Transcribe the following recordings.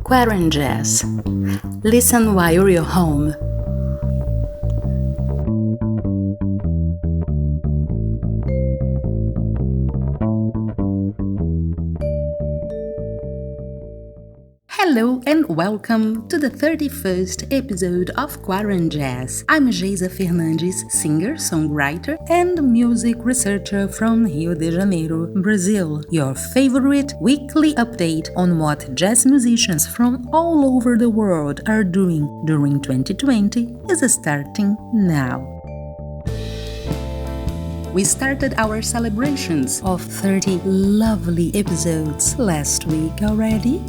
QuaranJazz. Listen while you're home. Hello and welcome to the 31st episode of QuaranJazz. I'm Geisa Fernandes, singer, songwriter, and music researcher from Rio de Janeiro, Brazil. Your favorite weekly update on what jazz musicians from all over the world are doing during 2020 is starting now. We started our celebrations of 30 lovely episodes last week already.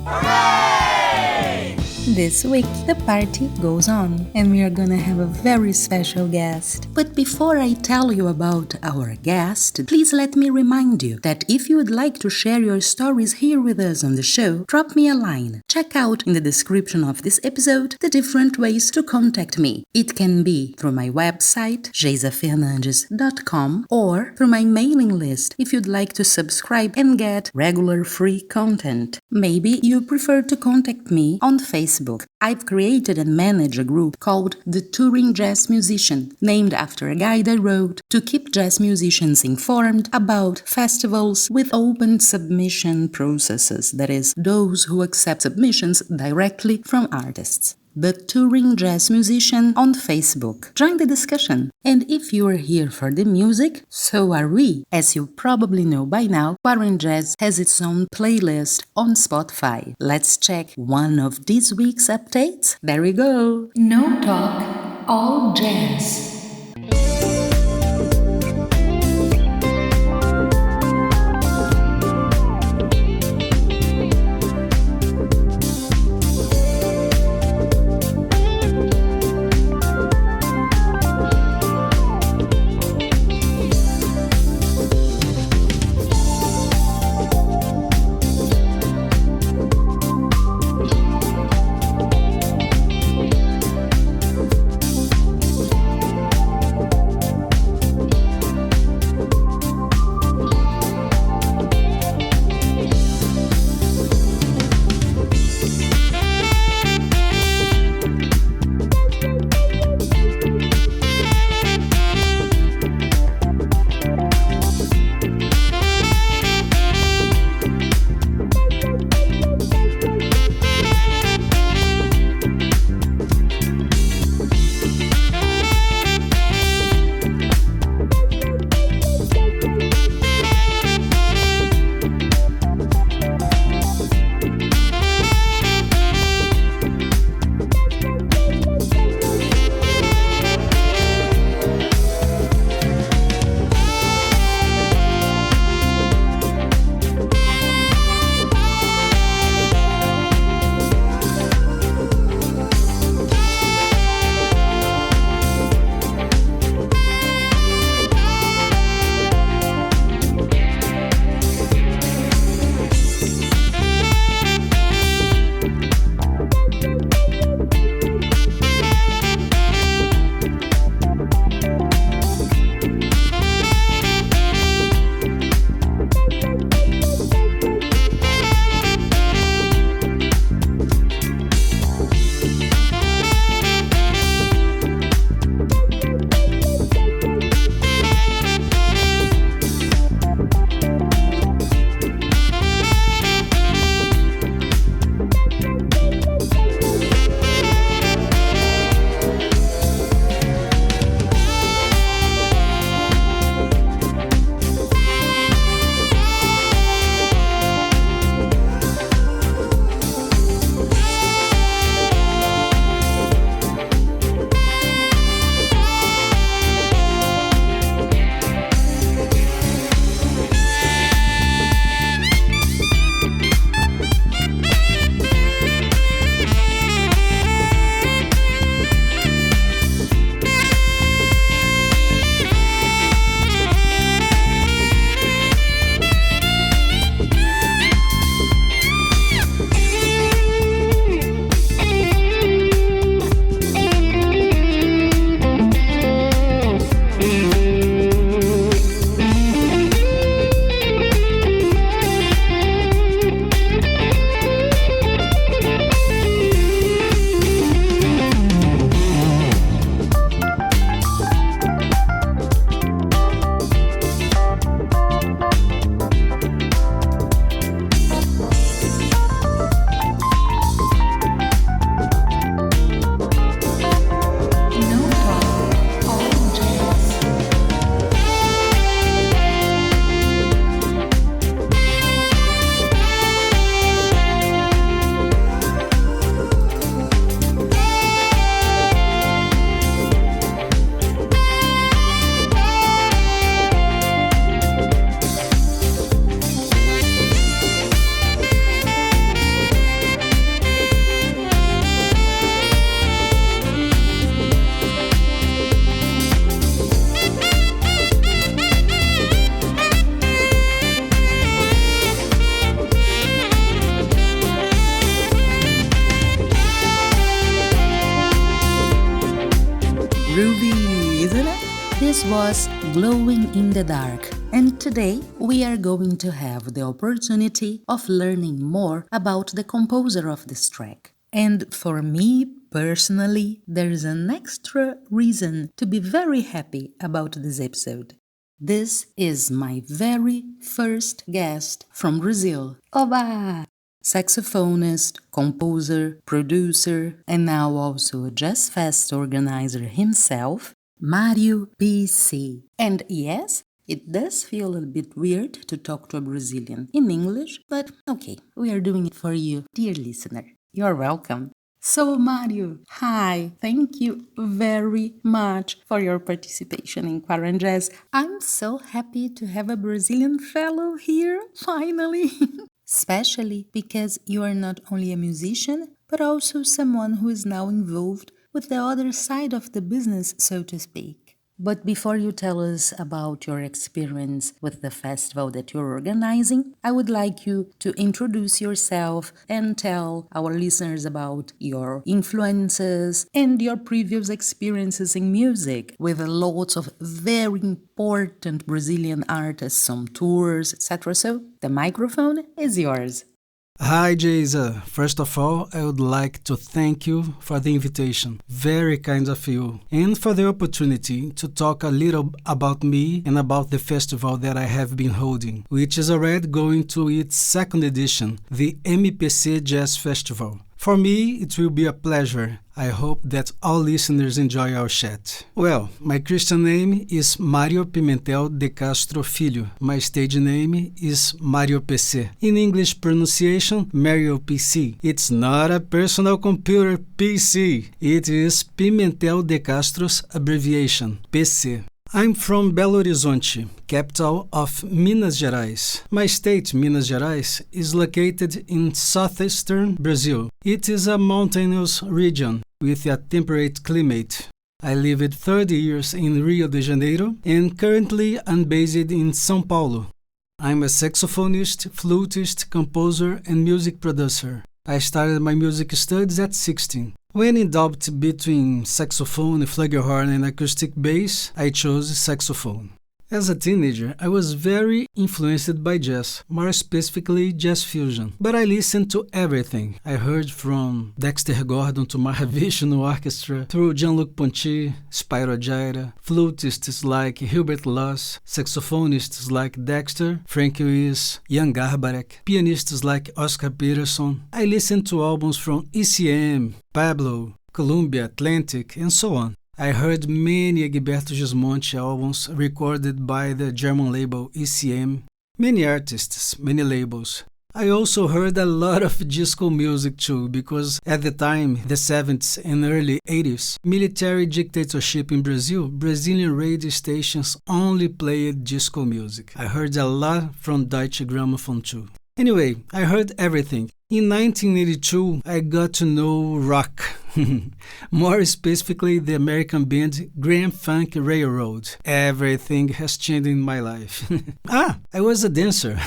This week, the party goes on, and we are gonna have a very special guest. But before I tell you about our guest, please let me remind you that if you would like to share your stories here with us on the show, drop me a line. Check out in the description of this episode the different ways to contact me. It can be through my website, geisafernandes.com, or through my mailing list if you'd like to subscribe and get regular free content. Maybe you prefer to contact me on Facebook. I've created and manage a group called The Touring Jazz Musician, named after a guide I wrote to keep jazz musicians informed about festivals with open submission processes, that is, those who accept submissions directly from artists. The Touring Jazz Musician on Facebook. Join the discussion. And if you are here for the music, so are we. As you probably know by now, QuaranJazz has its own playlist on Spotify. Let's check one of this week's updates. There we go. No talk, all jazz. This was Glowing in the Dark, and today we are going to have the opportunity of learning more about the composer of this track. And for me, personally, there is an extra reason to be very happy about this episode. This is my very first guest from Brazil. Oba! Saxophonist, composer, producer, and now also a Jazz Fest organizer himself, Mário PC. And yes, it does feel a little bit weird to talk to a Brazilian in English, but okay, we are doing it for you, dear listener. You're welcome. So, Mário, hi, thank you very much for your participation in QuaranJazz. I'm so happy to have a Brazilian fellow here, finally. Especially because you are not only a musician, but also someone who is now involved with the other side of the business, so to speak. But before you tell us about your experience with the festival that you're organizing, I would like you to introduce yourself and tell our listeners about your influences and your previous experiences in music with lots of very important Brazilian artists on tours, etc. So the microphone is yours. Hi, Jason. First of all, I would like to thank you for the invitation. Very kind of you. And for the opportunity to talk a little about me and about the festival that I have been holding, which is already going to its second edition, the MPC Jazz Festival. For me, it will be a pleasure. I hope that all listeners enjoy our chat. Well, my Christian name is Mário Pimentel de Castro Filho. My stage name is Mário PC. In English pronunciation, Mário PC. It's not a personal computer PC. It is Pimentel de Castro's abbreviation, PC. I'm from Belo Horizonte, capital of Minas Gerais. My state, Minas Gerais, is located in southeastern Brazil. It is a mountainous region with a temperate climate. I lived 30 years in Rio de Janeiro and currently I'm based in São Paulo. I'm a saxophonist, flutist, composer, and music producer. I started my music studies at 16. When in doubt between saxophone, flugelhorn, and acoustic bass, I chose saxophone. As a teenager, I was very influenced by jazz, more specifically jazz fusion. But I listened to everything. I heard from Dexter Gordon to Mahavishnu Orchestra, through Gianluca Ponty, Spyro Gyra, flutists like Hilbert Loss, saxophonists like Dexter, Frank Weiss, Jan Garbarek, pianists like Oscar Peterson. I listened to albums from ECM, Pablo, Columbia, Atlantic, and so on. I heard many Egberto Gismonti albums recorded by the German label ECM, many artists, many labels. I also heard a lot of disco music too, because at the time, the 70s and early 80s, military dictatorship in Brazil, Brazilian radio stations only played disco music. I heard a lot from Deutsche Grammophon too. Anyway, I heard everything. In 1982, I got to know rock. More specifically, the American band Grand Funk Railroad. Everything has changed in my life. I was a dancer.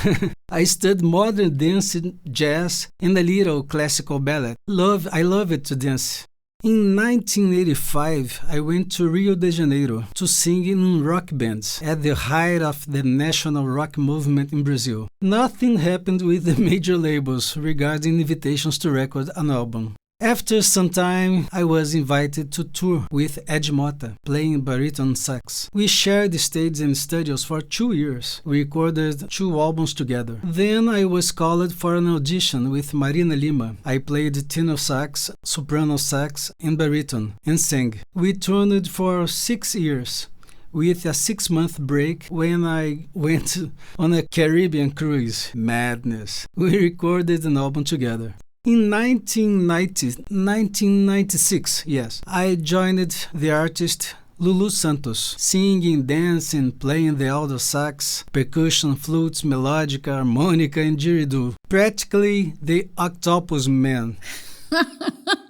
I studied modern dance, jazz, and a little classical ballet. I love it to dance. In 1985, I went to Rio de Janeiro to sing in rock bands at the height of the national rock movement in Brazil. Nothing happened with the major labels regarding invitations to record an album. After some time, I was invited to tour with Ed Mota, playing baritone sax. We shared the stage and studios for 2 years. We recorded 2 albums together. Then I was called for an audition with Marina Lima. I played tenor sax, soprano sax, and baritone, and sang. We toured for 6 years, with a 6-month break when I went on a Caribbean cruise. Madness. We recorded an album together. In 1996, I joined the artist Lulu Santos, singing, dancing, playing the alto sax, percussion, flutes, melodica, harmonica, and didgeridoo. Practically the Octopus Man.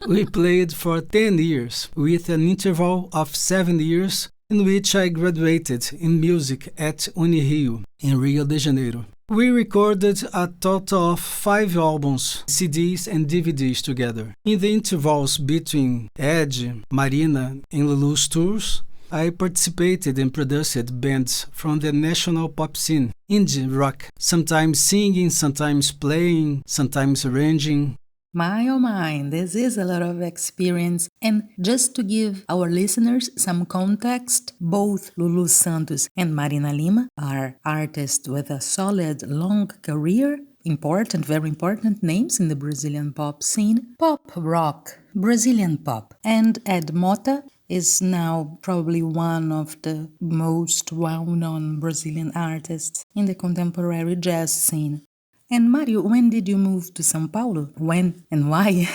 We played for 10 years, with an interval of 7 years in which I graduated in music at Unirio in Rio de Janeiro. We recorded a total of 5 albums, CDs and DVDs together. In the intervals between Ed, Marina, and Lulu's tours, I participated and produced bands from the national pop scene, indie rock, sometimes singing, sometimes playing, sometimes arranging. My oh my, this is a lot of experience. And just to give our listeners some context, both Lulu Santos and Marina Lima are artists with a solid, long career, important, very important names in the Brazilian pop scene, pop rock, Brazilian pop. And Ed Mota is now probably one of the most well-known Brazilian artists in the contemporary jazz scene. And Mario, when did you move to São Paulo? When and why?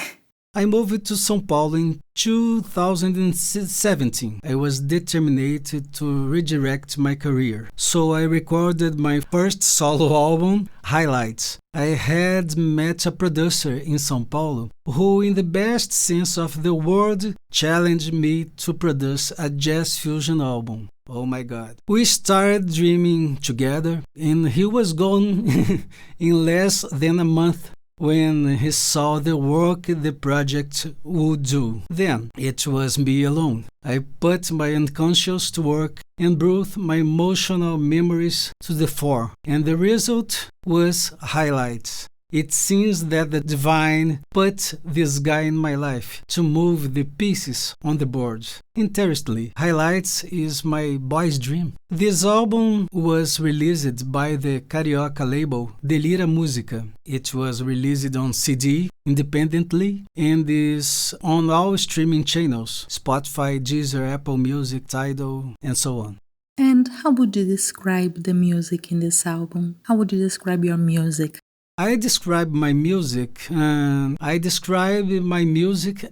I moved to São Paulo in 2017. I was determined to redirect my career. So I recorded my first solo album, Highlights. I had met a producer in São Paulo who, in the best sense of the word, challenged me to produce a jazz fusion album. Oh my God. We started dreaming together, and he was gone in less than a month when he saw the work the project would do. Then it was me alone. I put my unconscious to work and brought my emotional memories to the fore, and the result was Highlights. It seems that the divine put this guy in my life to move the pieces on the board. Interestingly, Highlights is my boy's dream. This album was released by the Carioca label Delira Música. It was released on CD independently and is on all streaming channels: Spotify, Deezer, Apple Music, Tidal, and so on. And how would you describe the music in this album? How would you describe your music? I describe my music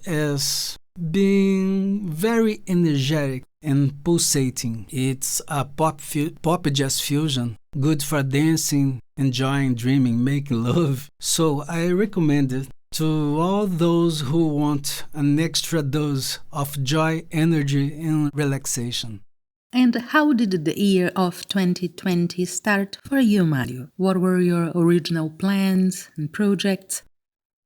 as being very energetic and pulsating. It's a pop jazz fusion, good for dancing, enjoying, dreaming, making love. So I recommend it to all those who want an extra dose of joy, energy, and relaxation. And how did the year of 2020 start for you, Mario? What were your original plans and projects?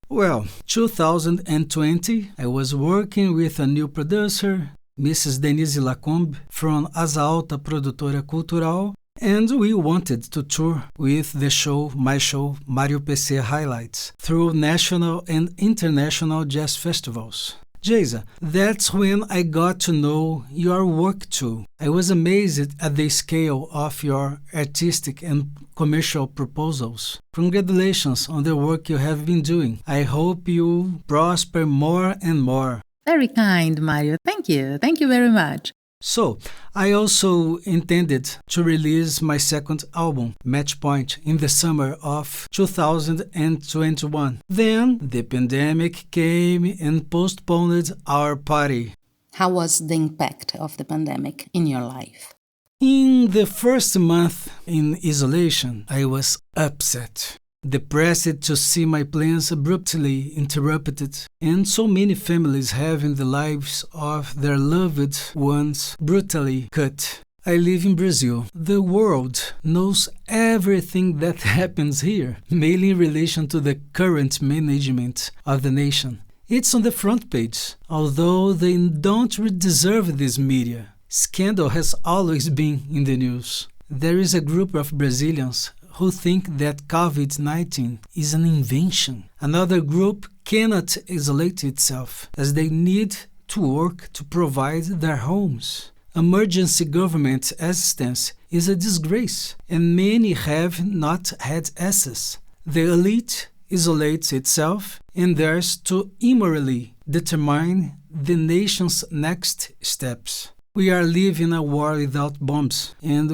Well, 2020, I was working with a new producer, Mrs. Denise Lacombe, from Asa Alta Produtora Cultural, and we wanted to tour with my show, Mário PC Highlights, through national and international jazz festivals. Jaisa, that's when I got to know your work too. I was amazed at the scale of your artistic and commercial proposals. Congratulations on the work you have been doing. I hope you prosper more and more. Very kind, Mario. Thank you. Thank you very much. So, I also intended to release my second album, Match Point, in the summer of 2021. Then, the pandemic came and postponed our party. How was the impact of the pandemic in your life? In the first month in isolation, I was upset, depressed to see my plans abruptly interrupted, and so many families having the lives of their loved ones brutally cut. I live in Brazil. The world knows everything that happens here, mainly in relation to the current management of the nation. It's on the front page, although they don't deserve this media. Scandal has always been in the news. There is a group of Brazilians who think that COVID-19 is an invention. Another group cannot isolate itself, as they need to work to provide their homes. Emergency government assistance is a disgrace, and many have not had access. The elite isolates itself and dares to immorally determine the nation's next steps. We are living a war without bombs, and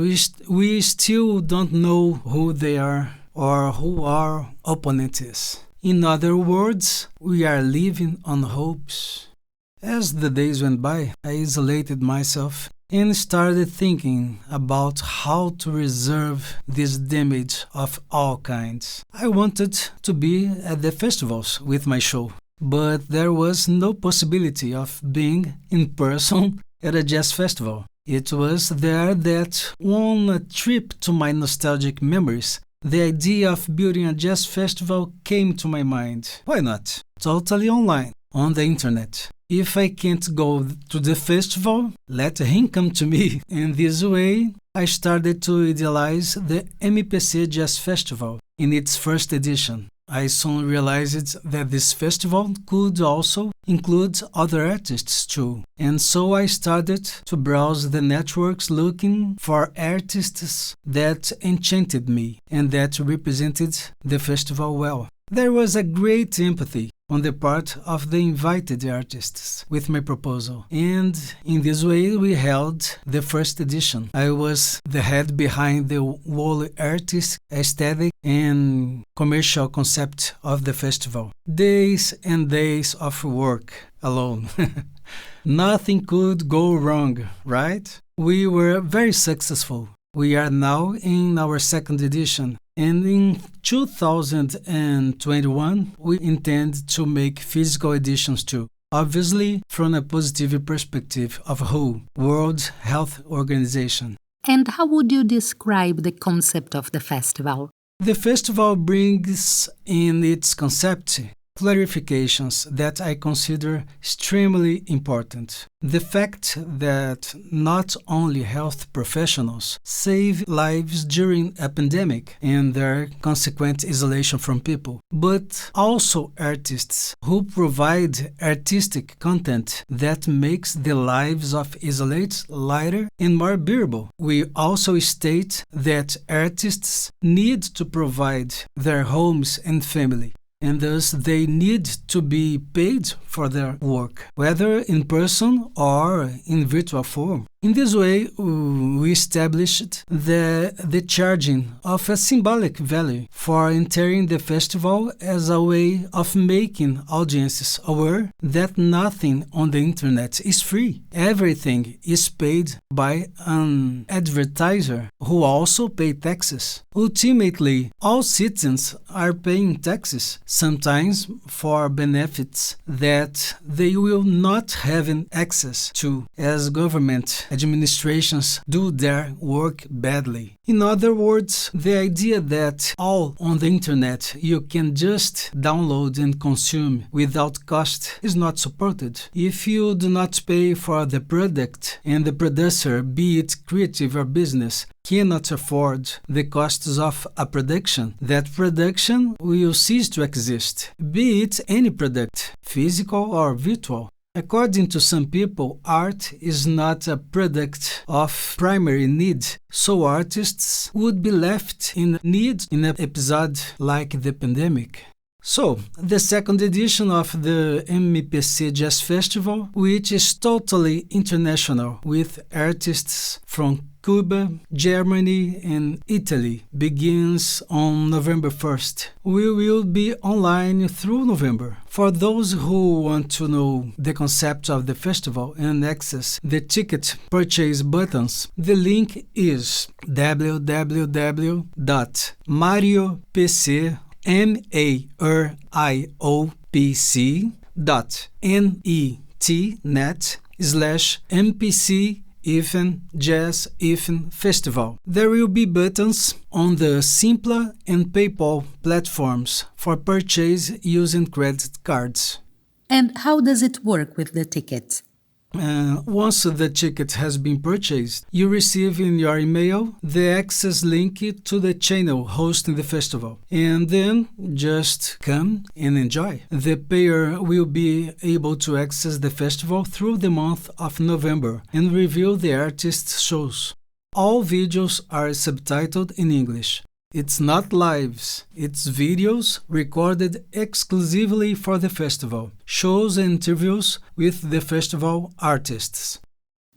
we still don't know who they are or who our opponent is. In other words, we are living on hopes. As the days went by, I isolated myself and started thinking about how to reserve this damage of all kinds. I wanted to be at the festivals with my show, but there was no possibility of being in person at a jazz festival. It was there that, on a trip to my nostalgic memories, the idea of building a jazz festival came to my mind. Why not? Totally online. on the internet. If I can't go to the festival, let him come to me. In this way, I started to idealize the MPC Jazz Festival in its first edition. I soon realized that this festival could also include other artists too, and so I started to browse the networks looking for artists that enchanted me and that represented the festival well. There was a great empathy on the part of the invited artists with my proposal, and in this way we held the first edition. I was the head behind the whole artist aesthetic and commercial concept of the festival. Days and days of work alone. Nothing could go wrong, right? We were very successful. We are now in our second edition, and in 2021 we intend to make physical editions too. Obviously, from a positive perspective of WHO, World Health Organization. And how would you describe the concept of the festival? The festival brings in its concept clarifications that I consider extremely important. The fact that not only health professionals save lives during a pandemic and their consequent isolation from people, but also artists who provide artistic content that makes the lives of isolates lighter and more bearable. We also state that artists need to provide their homes and family, and thus they need to be paid for their work, whether in person or in virtual form. In this way, we established the charging of a symbolic value for entering the festival as a way of making audiences aware that nothing on the internet is free. Everything is paid by an advertiser who also pays taxes. Ultimately, all citizens are paying taxes, sometimes for benefits that they will not have access to, as government administrations do their work badly. In other words, the idea that all on the internet you can just download and consume without cost is not supported. If you do not pay for the product and the producer, be it creative or business, cannot afford the costs of a production, that production will cease to exist, be it any product, physical or virtual. According to some people, art is not a product of primary need, so artists would be left in need in an episode like the pandemic. So, the second edition of the MPC Jazz Festival, which is totally international with artists from Cuba, Germany, and Italy, begins on November 1st. We will be online through November. For those who want to know the concept of the festival and access the ticket purchase buttons, the link is www.mariopc.net/MPC-Jazz-Festival. There will be buttons on the Simpla and PayPal platforms for purchase using credit cards. And how does it work with the tickets? Once the ticket has been purchased, you receive in your email the access link to the channel hosting the festival, and then just come and enjoy. The payer will be able to access the festival through the month of November and review the artist's shows. All videos are subtitled in English. It's not lives, it's videos recorded exclusively for the festival, shows and interviews with the festival artists.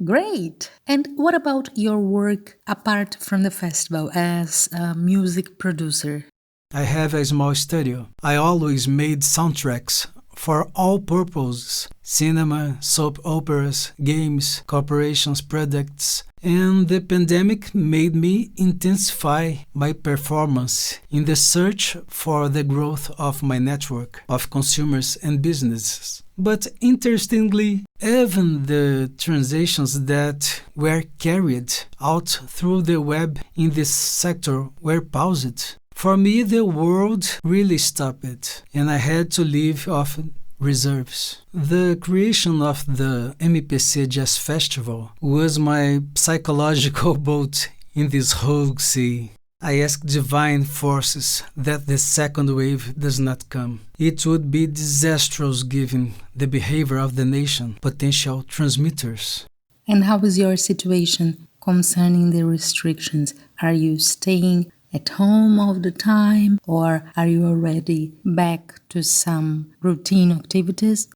Great! And what about your work apart from the festival as a music producer? I have a small studio. I always made soundtracks for all purposes: cinema, soap operas, games, corporations, products. And the pandemic made me intensify my performance in the search for the growth of my network of consumers and businesses. But interestingly, even the transactions that were carried out through the web in this sector were paused. For me, the world really stopped, and I had to live off reserves. The creation of the MPC Jazz Festival was my psychological boat in this whole sea. I ask divine forces that the second wave does not come. It would be disastrous given the behavior of the nation, potential transmitters. And how is your situation concerning the restrictions? Are you staying at home all the time, or are you already back to some routine activities?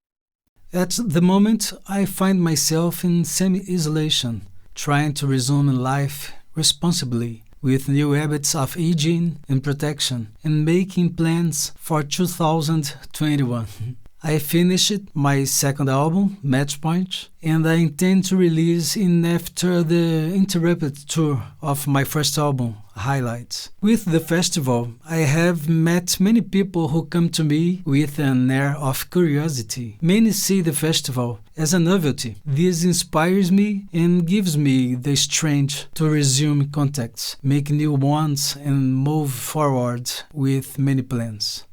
At the moment, I find myself in semi-isolation, trying to resume life responsibly, with new habits of hygiene and protection, and making plans for 2021. I finished my second album, Match Point, and I intend to release it after the interrupted tour of my first album, Highlights. With the festival, I have met many people who come to me with an air of curiosity. Many see the festival as a novelty. This inspires me and gives me the strength to resume contacts, make new ones, and move forward with many plans.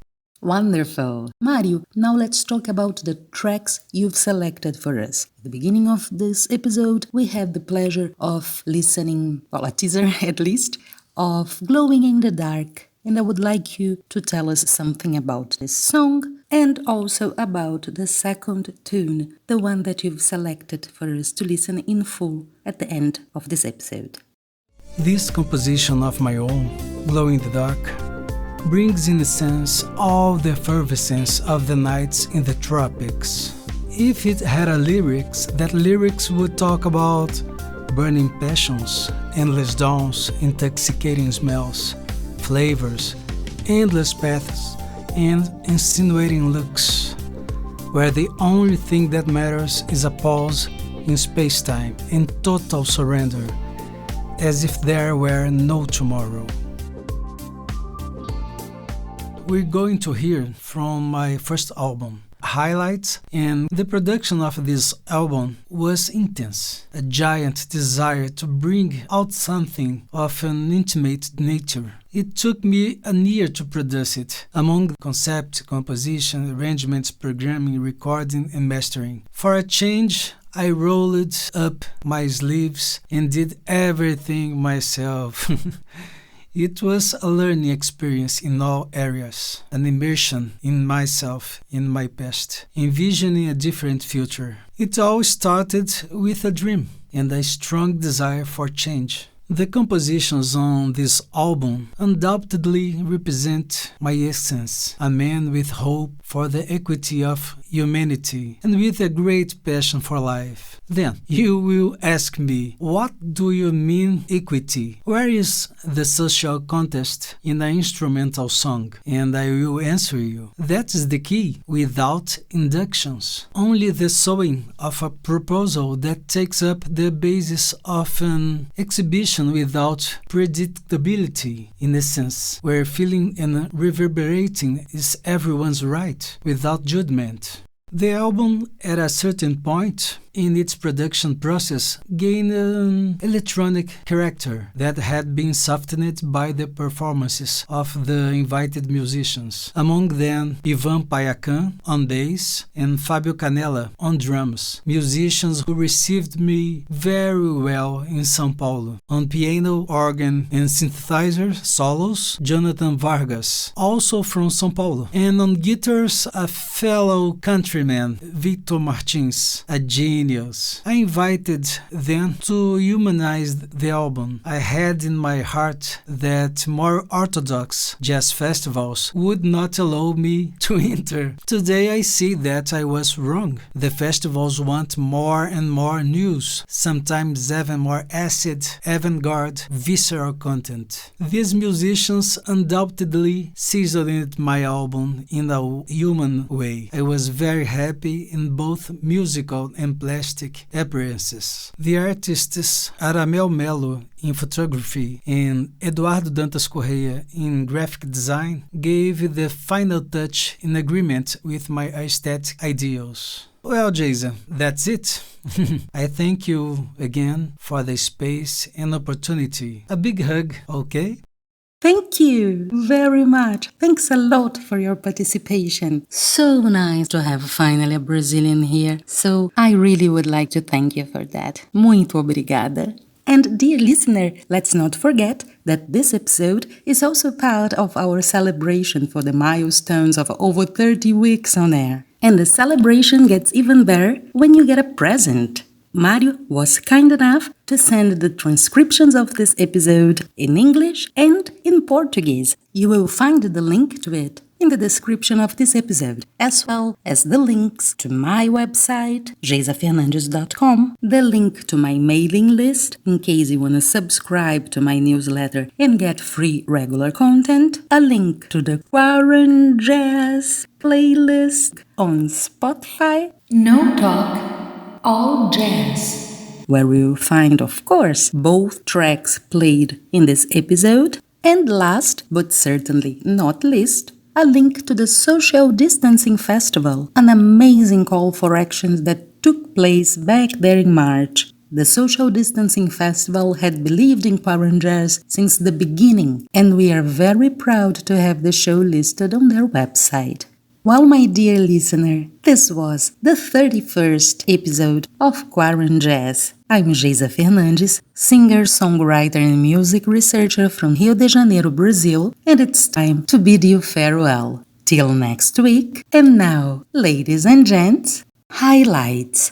Wonderful. Mário, now let's talk about the tracks you've selected for us. At the beginning of this episode, we had the pleasure of listening, well, a teaser at least, of Glowing in the Dark. And I would like you to tell us something about this song and also about the second tune, the one that you've selected for us to listen in full at the end of this episode. This composition of my own, Glow in the Dark, brings in a sense all the effervescence of the nights in the tropics. If it had a lyrics, that lyrics would talk about burning passions, endless dawns, intoxicating smells, flavors, endless paths, and insinuating looks, where the only thing that matters is a pause in space-time and total surrender, as if there were no tomorrow. We're going to hear from my first album, Highlights, and the production of this album was intense, a giant desire to bring out something of an intimate nature. It took me a year to produce it, among concept, composition, arrangements, programming, recording, and mastering. For a change, I rolled up my sleeves and did everything myself. It was a learning experience in all areas, an immersion in myself, in my past, envisioning a different future. It all started with a dream and a strong desire for change. The compositions on this album undoubtedly represent my essence, a man with hope for the equity of humanity and with a great passion for life. Then you will ask me, what do you mean equity? Where is the social contest in an instrumental song? And I will answer you, that is the key, without inductions. Only the sowing of a proposal that takes up the basis of an exhibition without predictability, in essence, where feeling and reverberating is everyone's right, without judgment. The album, at a certain point in its production process, gained an electronic character that had been softened by the performances of the invited musicians, among them Ivan Payakan on bass and Fábio Canella on drums, musicians who received me very well in São Paulo. On piano, organ and synthesizer solos, Jonathan Vargas, also from São Paulo, and on guitars, a fellow countryman, Victor Martins, a genius. I invited them to humanize the album. I had in my heart that more orthodox jazz festivals would not allow me to enter. Today I see that I was wrong. The festivals want more and more news, sometimes even more acid, avant-garde, visceral content. These musicians undoubtedly seasoned my album in a human way. I was very happy in both musical and plastic appearances. The artists Aramel Melo in photography and Eduardo Dantas Correia in graphic design gave the final touch in agreement with my aesthetic ideals. Well, Jason, that's it. I thank you again for the space and opportunity. A big hug, okay? Thank you very much. Thanks a lot for your participation. So nice to have finally a Brazilian here. So I really would like to thank you for that. Muito obrigada. And dear listener, let's not forget that this episode is also part of our celebration for the milestones of over 30 weeks on air. And the celebration gets even better when you get a present. Mário was kind enough to send the transcriptions of this episode in English and in Portuguese. You will find the link to it in the description of this episode, as well as the links to my website, geisafernandes.com, the link to my mailing list in case you want to subscribe to my newsletter and get free regular content, a link to the QuaranJazz playlist on Spotify, No Talk, All Jazz, where we will find, of course, both tracks played in this episode, and last, but certainly not least, a link to the Social Distancing Festival, an amazing call for action that took place back there in March. The Social Distancing Festival had believed in QuaranJazz since the beginning, and we are very proud to have the show listed on their website. Well, my dear listener, this was the 31st episode of QuaranJazz. I'm Geisa Fernandes, singer, songwriter, and music researcher from Rio de Janeiro, Brazil, and it's time to bid you farewell. Till next week, and now, ladies and gents, highlights.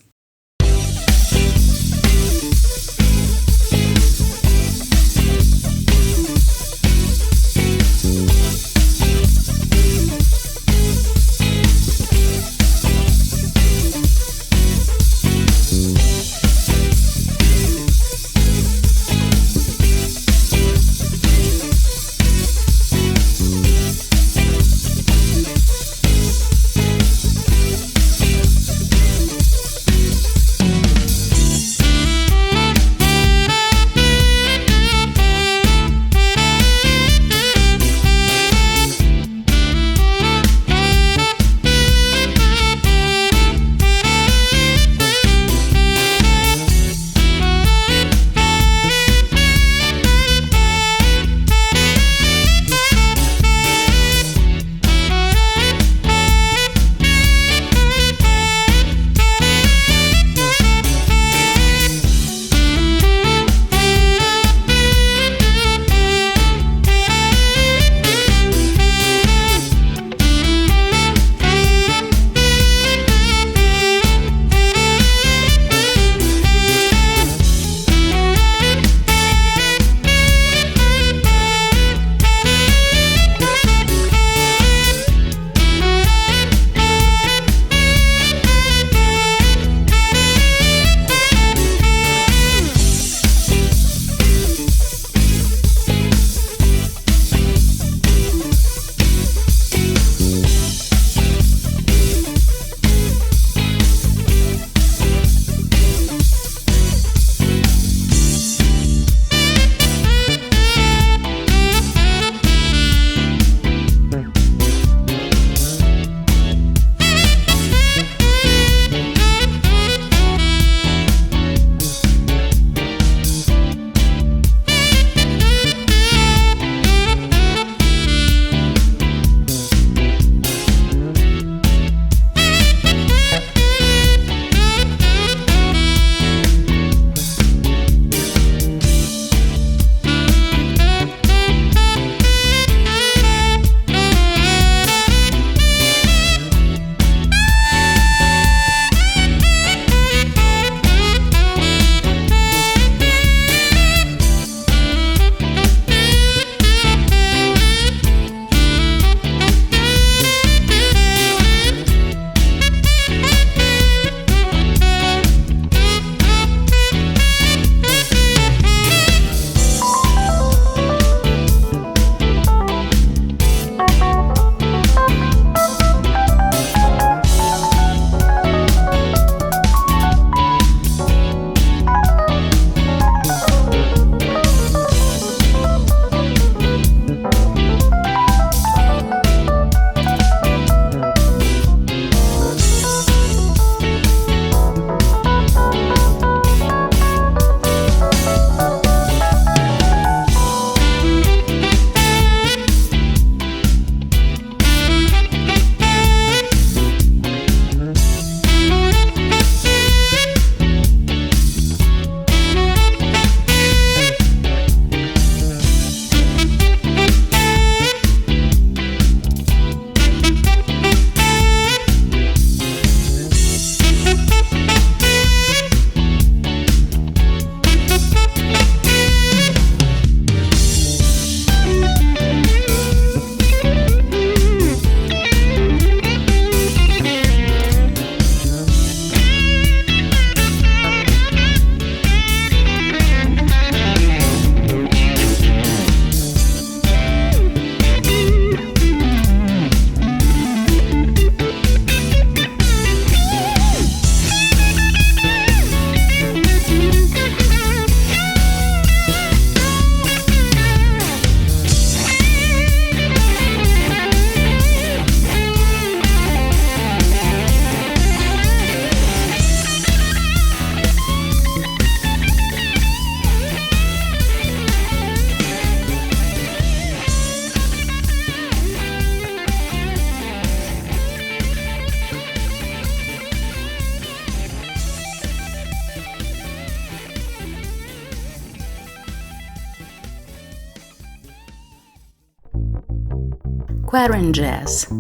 QuaranJazz.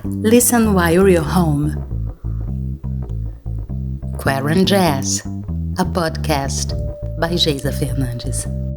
Listen while you're home. QuaranJazz, a podcast by Geisa Fernandes.